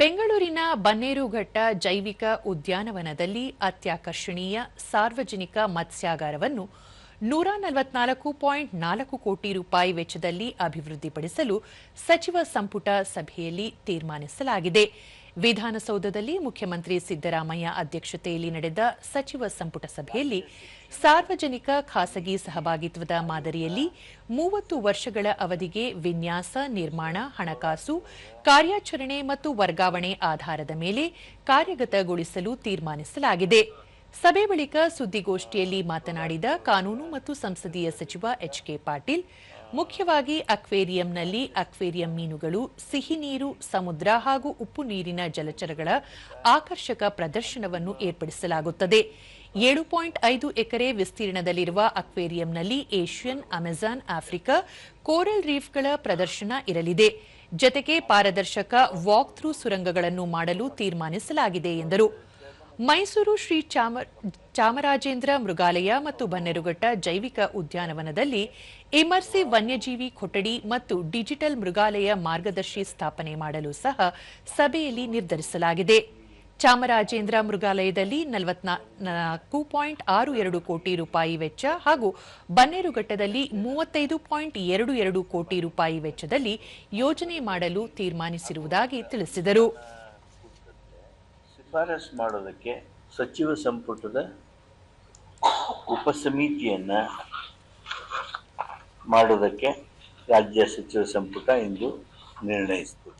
ಬೆಂಗಳೂರಿನ ಬನ್ನೇರುಘಟ್ಟ ಜೈವಿಕ ಉದ್ಯಾನವನದಲ್ಲಿ ಅತ್ಯಾಕರ್ಷಣೀಯ ಸಾರ್ವಜನಿಕ ಮತ್ಸ್ಯಾಗಾರವನ್ನು 144.4 ಕೋಟಿ ರೂಪಾಯಿ ವೆಚ್ಚದಲ್ಲಿ ಅಭಿವೃದ್ಧಿಪಡಿಸಲು ಸಚಿವ ಸಂಪುಟ ಸಭೆಯಲ್ಲಿ ತೀರ್ಮಾನಿಸಲಾಗಿದೆ. ವಿಧಾನಸೌಧದಲ್ಲಿ ಮುಖ್ಯಮಂತ್ರಿ ಸಿದ್ದರಾಮಯ್ಯ ಅಧ್ಯಕ್ಷತೆಯಲ್ಲಿ ನಡೆದ ಸಚಿವ ಸಂಪುಟ ಸಭೆಯಲ್ಲಿ ಸಾರ್ವಜನಿಕ ಖಾಸಗಿ ಸಹಭಾಗಿತ್ವದ ಮಾದರಿಯಲ್ಲಿ 30 ವರ್ಷಗಳ ಅವಧಿಗೆ ವಿನ್ಯಾಸ, ನಿರ್ಮಾಣ, ಹಣಕಾಸು, ಕಾರ್ಯಾಚರಣೆ ಮತ್ತು ವರ್ಗಾವಣೆ ಆಧಾರದ ಮೇಲೆ ಕಾರ್ಯಗತಗೊಳಿಸಲು ತೀರ್ಮಾನಿಸಲಾಗಿದೆ. ಸಭೆ ಬಳಿಕ ಸುದ್ದಿಗೋಷ್ಠಿಯಲ್ಲಿ ಮಾತನಾಡಿದ ಕಾನೂನು ಮತ್ತು ಸಂಸದೀಯ ಸಚಿವ ಎಚ್.ಕೆ. ಪಾಟೀಲ್, ಮುಖ್ಯವಾಗಿ ಅಕ್ವೇರಿಯಂನಲ್ಲಿ ಅಕ್ವೇರಿಯಂ ಮೀನುಗಳು, ಸಿಹಿ ನೀರು, ಸಮುದ್ರ ಹಾಗೂ ಉಪ್ಪು ನೀರಿನ ಜಲಚರಗಳ ಆಕರ್ಷಕ ಪ್ರದರ್ಶನವನ್ನು ಏರ್ಪಡಿಸಲಾಗುತ್ತದೆ. 7.5 ಎಕರೆ ವಿಸ್ತೀರ್ಣದಲ್ಲಿರುವ ಅಕ್ವೇರಿಯಂನಲ್ಲಿ ಏಷ್ಯನ್, ಅಮೆಜಾನ್, ಆಫ್ರಿಕಾ, ಕೋರಲ್ ರೀಫ್ಗಳ ಪ್ರದರ್ಶನ ಇರಲಿದೆ. ಜತೆಗೆ ಪಾರದರ್ಶಕ ವಾಕ್ ಥ್ರೂ ಸುರಂಗಗಳನ್ನು ಮಾಡಲು ತೀರ್ಮಾನಿಸಲಾಗಿದೆ ಎಂದರು. ಮೈಸೂರು ಶ್ರೀ ಚಾಮರಾಜೇಂದ್ರ ಮೃಗಾಲಯ ಮತ್ತು ಬನ್ನೇರುಘಟ್ಟ ಜೈವಿಕ ಉದ್ಯಾನವನದಲ್ಲಿ ಇಮರ್ಸಿವ್ ವನ್ಯಜೀವಿ ಕೊಠಡಿ ಮತ್ತು ಡಿಜಿಟಲ್ ಮೃಗಾಲಯ ಮಾರ್ಗದರ್ಶಿ ಸ್ಥಾಪನೆ ಮಾಡಲು ಸಹ ಸಭೆಯಲ್ಲಿ ನಿರ್ಧರಿಸಲಾಗಿದೆ. ಚಾಮರಾಜೇಂದ್ರ ಮೃಗಾಲಯದಲ್ಲಿ 44.62 ಕೋಟಿ ರೂಪಾಯಿ ವೆಚ್ಚ ಹಾಗೂ ಬನ್ನೇರುಘಟ್ಟದಲ್ಲಿ 35.22 ಕೋಟಿ ರೂಪಾಯಿ ವೆಚ್ಚದಲ್ಲಿ ಯೋಜನೆ ಮಾಡಲು ತೀರ್ಮಾನಿಸಿರುವುದಾಗಿ ತಿಳಿಸಿದರು. ಶಿಫಾರಸು ಮಾಡೋದಕ್ಕೆ ಸಚಿವ ಸಂಪುಟದ ಉಪಸಮಿತಿಯನ್ನು ಮಾಡೋದಕ್ಕೆ ರಾಜ್ಯ ಸಚಿವ ಸಂಪುಟ ಇಂದು ನಿರ್ಣಯಿಸಿತು.